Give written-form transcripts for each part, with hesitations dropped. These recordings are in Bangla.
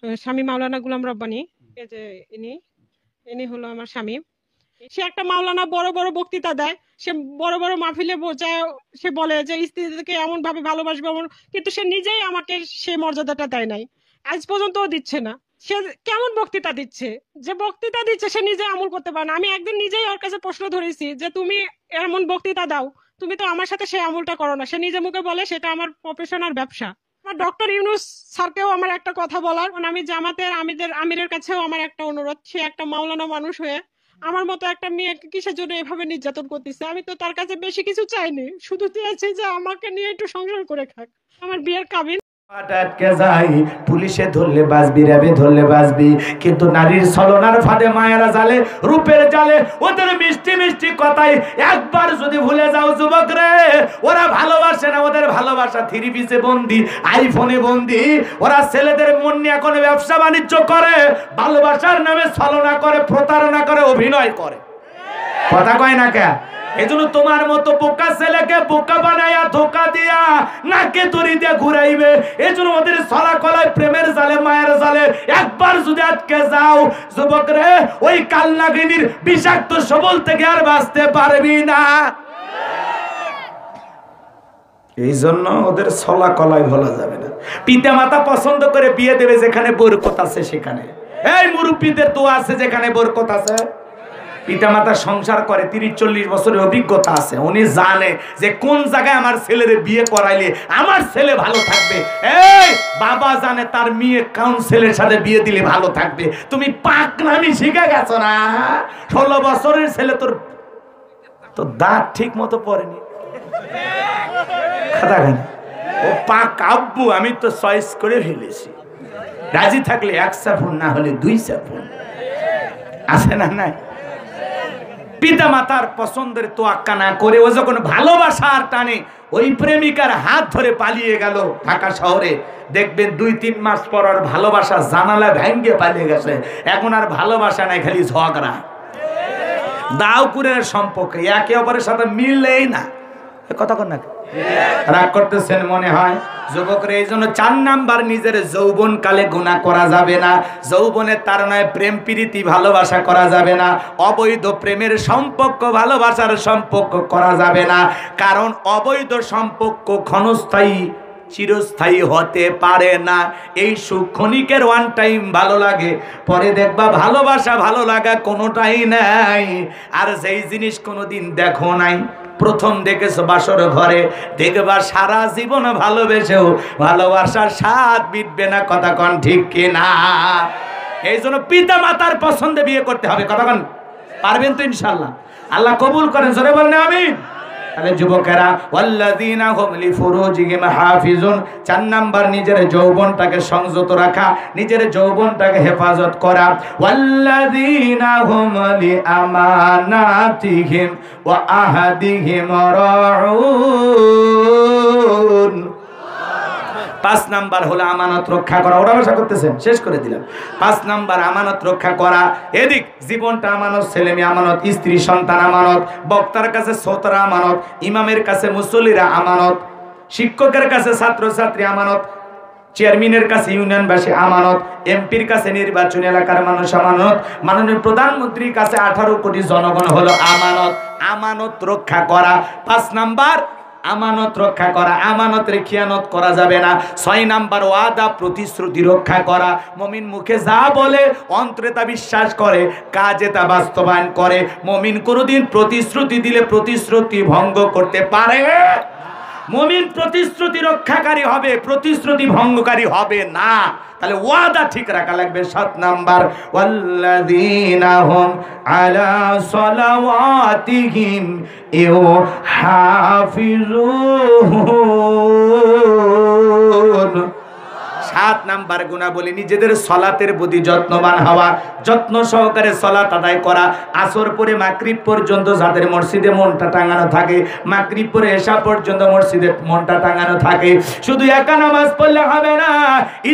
স্বামী মাওলানা গুলাম রব্বানী, এই যে ইনি ইনি হলো আমার স্বামী। সে একটা মাওলানা বড় বড় বক্তৃতা দেয়, সে বড় বড় মাহফিলে বোঝায়, সে বলে যে স্ত্রীকে এমন ভাবে ভালোবাসবে কিন্তু সে নিজেই আমাকে সেই মর্যাদাটা দেয় নাই, আজ পর্যন্তও দিচ্ছে না। সে কেমন বক্তৃতা দিচ্ছে, যে বক্তৃতা দিচ্ছে সে নিজে আমল করতে পারে না। আমি একদিন নিজেই ওর কাছে প্রশ্ন ধরেছি যে তুমি এমন বক্তৃতা দাও, তুমি তো আমার সাথে সেই আমলটা করো না। সে নিজে মুখে বলে সেটা আমার প্রফেশন আর ব্যবসা। আমার ডক্টর ইউনুস স্যারকেও আমার একটা কথা বলার, আমি জামাতের আমিরের কাছেও আমার একটা অনুরোধ, সে একটা মাওলানা মানুষ হয়ে আমার মতো একটা মেয়েকে কিসের জন্য এভাবে নির্যাতন করতেছে। আমি তো তার কাছে বেশি কিছু চাইনি, শুধু চেয়েছি যে আমাকে নিয়ে একটু সংসার করে খাক, আমার বিয়ের কাবিন। আটকে যাই, পুলিশে ধরলে বাঁচবি, র্যাবে ধরলে বাঁচবি, কিন্তু নারীর ছলনার ফাঁদে মায়েরা জালে, রূপের জালে, ওদের মিষ্টি মিষ্টি কথাই একবার যদি ভুলে যাও যুবক রে, ওরা ভালোবাসে না, ওদের ভালোবাসা থ্রি পিসে বন্দি, আইফোনে বন্দি। ওরা ছেলেদের মন নিয়ে এখন ব্যবসা বাণিজ্য করে, ভালোবাসার নামে ছলনা করে, প্রতারণা করে, অভিনয় করে। কথা কয় না কে? এজন্য তোমার মতো বোকা ছেলেকে বোকা বানায়া ধোকা দিয়া নাকে দড়ি দিয়ে ঘুরাইবে। এজন্য ওদের ছলা কলায় প্রেমের জালে, মায়ের জালে একবার যদি আটকে যাও যুবক রে, ওই কালনাগিনীর বিষাক্ত সবল থেকে আর বাঁচতে পারবি না। এই জন্য ওদের ছলা কলায় ভোলা যাবে না। পিতা মাতা পছন্দ করে বিয়ে দেবে যেখানে বরকত আছে সেখানে। এই মুরব্বীদের তো আছে যেখানে বরকত আছে। পিতামাতা সংসার করে 30-40 বছরের অভিজ্ঞতা আছে, উনি জানে যে কোন জায়গায় আমার ছেলের বিয়ে করাইলে আমার ছেলে ভালো থাকবে। এই বাবা জানে তার মেয়ে কোন ছেলের সাথে বিয়ে দিলে ভালো থাকবে। তুমি পাকনামি শিখে গেছো না? 16 বছরের ছেলে তোর দাঁত ঠিক মতো পড়েনি, কথা কেন? ও পাক আব্বু, আমি তো চয়েস করে ফেলেছি, রাজি থাকলে 1 সাফুন, না হলে 2 সাফুন। আছে না? নাই। পিতা মাতার পছন্দের তোয়াক্কা না করে ও যখন ভালোবাসার টানে ওই প্রেমিকার হাত ধরে পালিয়ে গেল ঢাকা শহরে, দেখবেন 2-3 মাস পর আর ভালোবাসা জানালা ভেঙে পালিয়ে গেছে। এখন আর ভালোবাসা নাই, খালি ঝগড়া, দাওকুরের সম্পর্ক, একে অপরের সাথে মিলেই না। কথা কন না, রাগ করতেছেন মনে হয় যুবকরা। এই জন্য 4 নাম্বার, নিজের যৌবন কালে গুনাহ করা যাবে না। যৌবনের তার নয় প্রেম প্রীতি ভালোবাসা করা যাবে না। অবৈধ প্রেমের সম্পর্ক, ভালোবাসার সম্পর্ক করা যাবে না, কারণ অবৈধ সম্পর্ক ক্ষণস্থায়ী, চিরস্থায়ী হতে পারে না। এই সুখ ক্ষণিকের, ওয়ান টাইম ভালো লাগে, পরে দেখবা ভালোবাসা ভালো লাগা কোনোটাই নাই। আর যেই জিনিস কোনোদিন দেখো নাই, প্রথম দেখেছো বাসর ঘরে, দেখবা সারা জীবন ভালোবেসেও ভালোবাসার স্বাদ মিটবে না। কথা কন ঠিক কিনা? এই জন্য পিতা মাতার পছন্দে বিয়ে করতে হবে। কথা কন, পারবেন তো ইনশাআল্লাহ? আল্লাহ কবুল করেন, জোরে বলেন আমিন। তাহলে যুবকেরা, ওয়াল্লাযীনা হুম লিফুরুজিহিম হাফিজুন, 4 নাম্বার নিজের যৌবনটাকে সংযত রাখা, নিজের যৌবনটাকে হেফাজত করা। ওয়াল্লাযীনা হুম লিআমানাতিহিম ওয়া আহাদিহিম রাউন। 5 নাম্বার হলো আমানত রক্ষা করা। ওরা ভাষা করতেছেন, শেষ করে দিলাম। 5 নাম্বার আমানত রক্ষা করা। এদিক জীবনটা আমানত, ছেলে মেয়ে আমানত, স্ত্রী সন্তান আমানত, বক্তার কাছে শ্রোতারা আমানত, ইমামের কাছে মুসল্লিরা আমানত, শিক্ষকের কাছে ছাত্র ছাত্রী আমানত, চেয়ারম্যানের কাছে ইউনিয়নবাসী আমানত, এমপির কাছে নির্বাচনী এলাকার মানুষ আমানত, মাননীয় প্রধানমন্ত্রীর কাছে 18 কোটি জনগণ হলো আমানত। আমানত রক্ষা করা 5 নাম্বার, আমানত রক্ষা করা। আমানতের খিয়ানত করা যাবে না। 6 নাম্বার, ওয়াদা প্রতিশ্রুতি রক্ষা করা। মুমিন মুখে যা বলে অন্তরে তা বিশ্বাস করে, কাজে তা বাস্তবায়ন করে। মুমিন কোনোদিন প্রতিশ্রুতি দিলে প্রতিশ্রুতি ভঙ্গ করতে পারে। মুমিন প্রতিশ্রুতি রক্ষাকারী হবে, প্রতিশ্রুতি ভঙ্গকারী হবে না। তাহলে ওয়াদা ঠিক রাখা লাগবে। 7 নাম্বার, ওয়াল্লাযীনা হুম আলা সালাওয়াতিহিম ইউহাফিজুন। 7 নাম্বার গুণাবলী, নিজেদের সলাতের প্রতি যত্নবান হওয়া, যত্ন সহকারে সলাত আদায় করা। আসর পরে মাগরিব পর্যন্ত যাদের মসজিদে মনটা টাঙানো থাকে, মাগরিব পরে এশা পর্যন্ত মসজিদে মনটা টাঙানো থাকে। শুধু একা নামাজ পড়লে হবে না,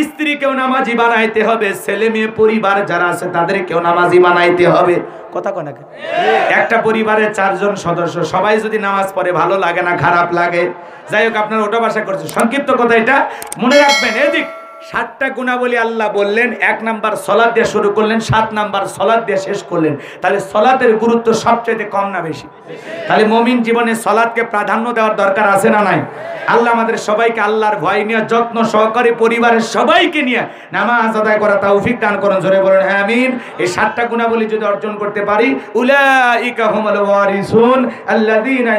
স্ত্রীকেও নামাজি বানাইতে হবে, ছেলে মেয়ে পরিবার যারা আছে তাদেরকেও নামাজি বানাইতে হবে। কথা কয় না? একটা পরিবারের 4 জন সদস্য, সবাই যদি নামাজ পড়ে ভালো লাগে না, খারাপ লাগে? যাই হোক, আপনারা ওটা ভাষা করছেন, সংক্ষিপ্ত কথা এটা মনে রাখবেন। এদিক 7টা গুণাবলী আল্লাহ বললেন। 1 নাম্বার সালাত দিয়ে শুরু করলেন, 7 নাম্বার সালাত দিয়ে শেষ করলেন। তাহলে সালাতের গুরুত্ব সবচেয়ে কম না বেশি? তাহলে মুমিন জীবনে সালাতকে প্রাধান্য দেওয়ার দরকার আছে না নাই? আল্লাহ আমাদের সবাইকে আল্লাহর ভয় নিয়ে, যত্ন সহকারে পরিবারের সবাইকে নিয়ে নামাজ আদায় করা তৌফিক দান করুন। জোরে বলেন আমিন। এই 7টা গুণাবলী যদি অর্জন করতে পারি, উলাইকা হুমুল ওয়ারিসুন আল্লাযীনা,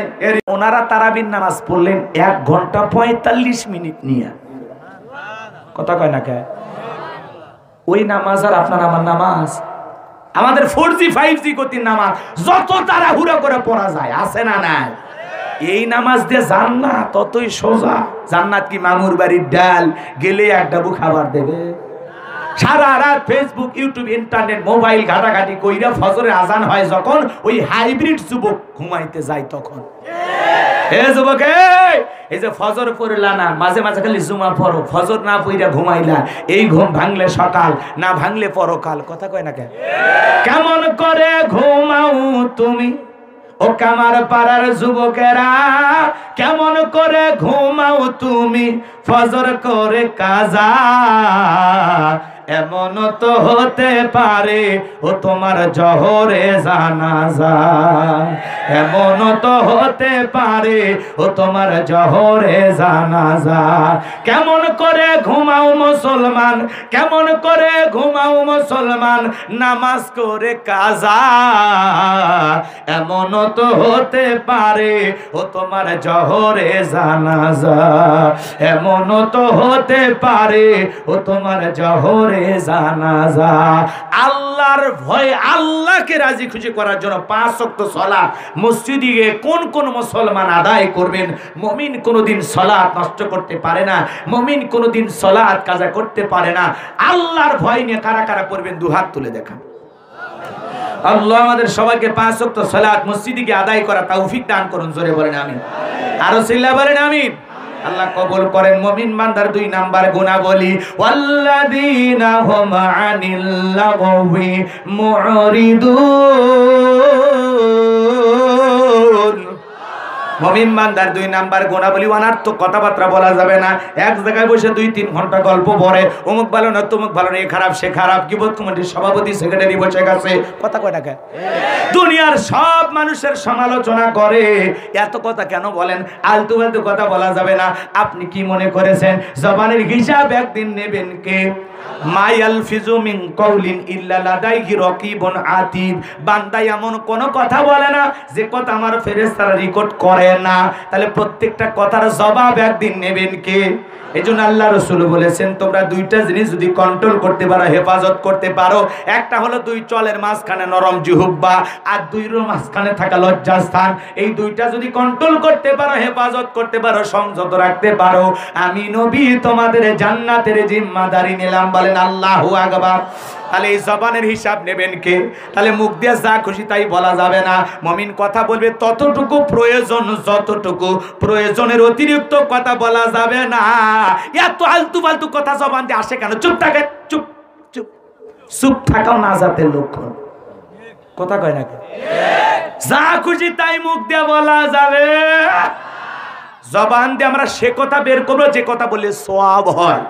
ওনারা তারাবির নামাজ পড়লেন 1 ঘন্টা 45 মিনিট নিয়ে। কথা কয় না কে? ওই নামাজ আর আপনার আমার নামাজ, আমাদের 4G 5G গতির নামাজ যত তাড়াহুড়া করে পড়া যায়, আছে না নাই? এই নামাজ দিয়ে জান্নাত ততই সোজা। জান্নাত কি মামুর বাড়ির ডাল, গেলে এক ডাবু খাবার দেবে? সারা রাত ফেসবুক, ইউটিউব, ইন্টারনেট, মোবাইল ঘাটাঘাটি কইরা ফজরের আজান হয় যখন, ওই হাইব্রিড যুবক ঘুমাইতে যায় তখন। এ যুবক, এই যে ফজর পড়লা না, মাঝে মাঝে খালি জুমা পড়ো, ফজর না পড়া ঘুমাইলা, এই ঘুম ভাঙলে সকাল, না ভাঙলে পরকাল। কথা কয় না কে? কেমন করে ঘুমাও তুমি ও কামার পাড়ার যুবকেরা, কেমন করে ঘুমাও তুমি ফজর করে কাজা? এমন তো হতে পারে ও তোমার জহরে জানাজা, এমন তো হতে পারে ও তোমার জহরে জানাজা। কেমন করে ঘুমাও মুসলমান, কেমন করে ঘুমাও মুসলমান নামাজ করে কাজা? এমন তো হতে পারে ও তোমার জহরে জানাজা, এমন তো হতে পারে ও তোমার জহরে জানাজা। আল্লাহর ভয়, আল্লাহকে রাজি খুশি করার জন্য 5 ওয়াক্ত সালাত মসজিদে গিয়ে কোন কোন মুসলমান আদায় করবেন? মুমিন কোনোদিন সালাত নষ্ট করতে পারে না, মুমিন কোনোদিন সালাত কাজা করতে পারে না। আল্লাহর ভয় নিয়ে কারা কারা পড়বেন? 2 হাত তুলে দেখান। আল্লাহ আমাদের সবাইকে 5 ওয়াক্ত সালাত মসজিদে গিয়ে আদায় করা তৌফিক দান করুন। জোরে বলেন আমিন। আরো চিল্লা বলেন আমিন। আল্লাহ কবুল করেন। মুমিন বান্দার 2 নাম্বার গুনাহবলী, ওয়াল্লাযীনা হুম আনিল লাগওয়ি মুরিদুন। মুমিন বান্দার 2 নাম্বার গুনাহবলী, অনার্থক কথাবার্তা বলা যাবে না। এক জায়গায় বসে 2-3 ঘন্টা গল্প পড়ে, অমুক ভালো না তমুক ভালো না, এ খারাপ সে খারাপ, কিবত কমিটির সভাপতি সেক্রেটারি বসে গেছে, কথা কয় টাকা দুনিয়ার সব মানুষের সমালোচনা করে। এত কথা কেন বলেন? আলতু ফালতু কথা বলা যাবে না। আপনি কি মনে করেছেন জবানের হিসাব একদিন নেবেন কে? মায়ালফিজু মিন কাউলিন ইল্লা লাদাইহি রাকিবুন আতীদ। বান্দা এমন কোন কথা বলে না যে কথা আমার ফেরেশতারা রেকর্ড করে না। তাহলে প্রত্যেকটা কথার জবাব একদিন নেবেন কে? এজন্য আল্লাহ রাসূল বলেছেন, তোমরা 2টা জিনিস যদি কন্ট্রোল করতে পারো, হেফাজত করতে পারো, একটা হলো 2 চলের মাঝখানে নরম জিহ্বা, আর 2 মাঝখানে থাকা লজ্জাস্থান। এই 2টা যদি কন্ট্রোল করতে পারো, হেফাজত করতে পারো, সংযত রাখতে পারো, আমি নবী তোমাদের জান্নাতের জিম্মাদারি নিলাম। বলেন আল্লাহু আকবার। তাহলে এই জবানের হিসাব নেবেন কে? তাহলে মুখ দিয়ে যা খুশি তাই বলা যাবে না। মুমিন কথা বলবে ততটুকু প্রয়োজন, যতটুকু প্রয়োজনের অতিরিক্ত কথা বলা যাবে না। এত আলতু ফালতু কথা জবান দিয়ে আসে কেন? চুপ থাকে, চুপ চুপ। চুপ থাকাও নাজাতের লক্ষণ। কথা কয় নাকি? যা খুশি তাই মুখ দিয়ে বলা যাবে। জবান দিয়ে আমরা সে কথা বের করবো যে কথা বললে সওয়াব হয়।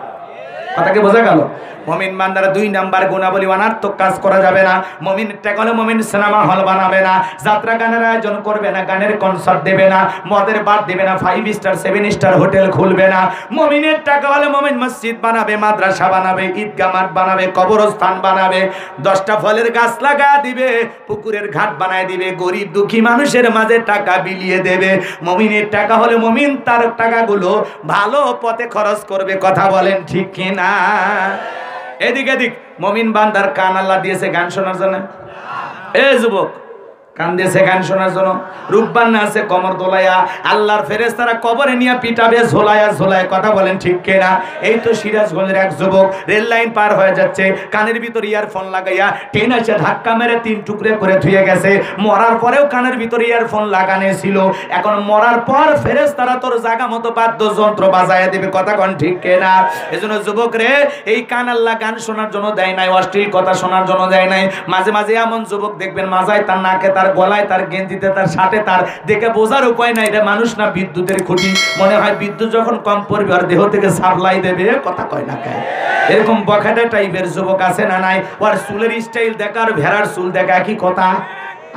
কথাকে বোঝা গেল? মুমিন বান্দারা 2 নাম্বার গুনাহবলী, অনার্থক কাজ করা যাবে না। মুমিনটা হলো মুমিন সিনেমা হল বানাবে না, যাত্রা গানের আয়োজন করবে না, গানের কনসার্ট দেবে না, মদের বার দেবে না, 5 স্টার 7 স্টার হোটেল খুলবে না। মুমিনের টাকা হলে মুমিন মসজিদ বানাবে, মাদ্রাসা বানাবে, ঈদগাহ মাঠ বানাবে, কবরস্থান বানাবে, 10টা ফলের গাছ লাগা দিবে, পুকুরের ঘাট বানায় দিবে, গরিব দুঃখী মানুষের মাঝে টাকা বিলিয়ে দেবে। মুমিনের টাকা হলে মুমিন তার টাকাগুলো ভালো পথে খরচ করবে। কথা বলেন ঠিক কিনা? এদিক এদিক মুমিন বান্দার কান আল্লাহ দিয়েছে গান শোনার জন্য। এ যুবক, কান দিয়েছে গান শোনার জন্য। রূপবান আছে কমর দোলায়া, আল্লাহর ফেরেশতারা কবরে নিয়ে পিটাবে ঝোলায়া ঝোলায়। কথা বলেন ঠিক কিনা? এই তো সিরাজগঞ্জের এক যুবক রেল লাইন পার হয়ে যাচ্ছে, কানের ভিতর ইয়ারফোন লাগাইয়া ট্রেন এসে ধাক্কা মেরে 3 টুকরে করে ধুয়ে গেছে। মরার পরেও কানের ভিতর ইয়ারফোন লাগানো ছিল। এখন মরার পর ফেরেশতারা তোর জায়গা মতো বাদ্যযন্ত্র বাজায় দেবে। কথা কোন ঠিক কিনা? এজন্য যুবক রে, এই কান আল্লাহ গান শোনার জন্য দেয় নাই, অশ্লীল কথা শোনার জন্য দেয় নাই। মাঝে মাঝে এমন যুবক দেখবেন মাজায় তার নাকে তার গলায়, তার গেঞ্জিতে, তার শার্টে, তার দেখে বোঝার উপায় নাই এটা মানুষ না বিদ্যুতের খুঁটি। মনে হয় বিদ্যুৎ যখন কম পড়বে আর দেহ থেকে সাপ্লাই দেবে, কথা কয় না কে? এরকম বখাটে টাইপের যুবক আছে না নাই? ওর চুলের স্টাইল দেখা আর ভেড়ার চুল দেখা একই কথা,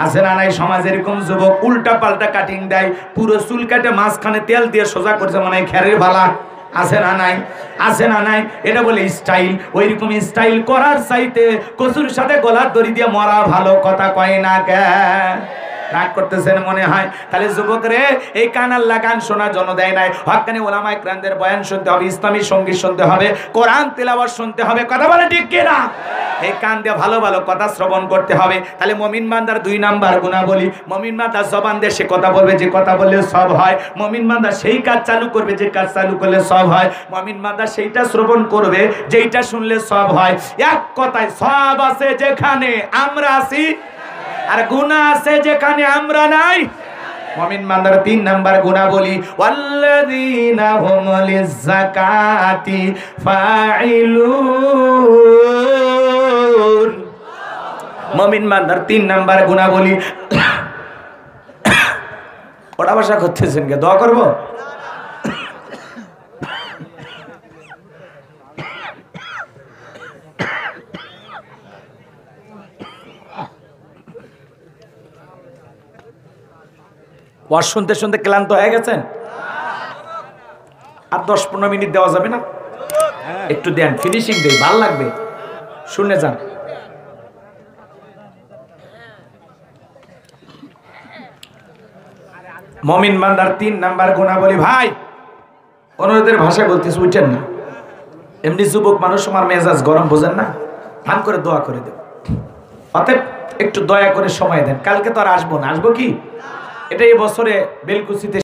আছে না নাই? সমাজে এরকম যুবক উল্টা পাল্টা কাটিং দেয়, পুরো চুল কাটে মাঝখানে তেল দিয়ে সোজা করছে, মানে খেরের বালা, আছে না নাই? আছে না নাই? এটা বলে স্টাইল। ওইরকম স্টাইল করার চাইতে কচুর সাথে গলার দড়ি দিয়ে মরা ভালো, কথা কয় না কে? রাগ করতেছেন মনে হয়? তাহলে যুবক রে, এই কান আল্লাহ গান শোনার জন্য দেয় নাই। হক্কানি ওলামায়ে কেরামদের বয়ান শুনতে হবে, ইসলামী সঙ্গীত শুনতে হবে, কোরআন তেলাওয়াত শুনতে হবে, কথা বলে ঠিক কিনা? এই কান দিয়ে ভালো ভালো কথা শ্রবণ করতে হবে। তাহলে মুমিন বান্দার 2 নাম্বার গুণাবলী, মুমিন বান্দা জবান দিয়ে সে কথা বলবে যে কথা বললে সব হয়। মুমিন বান্দা সেই কাজ চালু করবে যে কাজ চালু করলে সব হয়। মুমিন বান্দা সেইটা শ্রবণ করবে যেইটা শুনলে সব হয়। এক কথায় সব আছে যেখানে আমরা আছি, আর গুনাহ আছে যেখানে আমরা নাই। মুমিন বান্দার 3 নাম্বার গুণাবলী, ওয়াল্লাযীনা হুম লিয-যাকাতি ফাঈলুন। মুমিন বান্দার 3 নাম্বার গুণাবলী। ওটা ভাষা করতেছেন কে? দোয়া করব? ওয়াজ শুনতে শুনতে ক্লান্ত হয়ে গেছেন? আর 10-15 মিনিট দেওয়া যাবে না? একটু দেন, ফিনিশিং দেই, ভালো লাগবে, শুনে যান। মুমিন বান্দার 3 নাম্বার গুণাবলী, ভাই অনুরোধের ভাষায় বলতেছি, উঠেন না। এমনি যুবক মানুষ, আমার মেজাজ গরম, বোঝেন না? ভান করে দোয়া করে দেব। অতএব একটু দয়া করে সময় দেন। কালকে তো আর আসবো না। আসবো কি? এটা এই বছরে বেলকুচিতে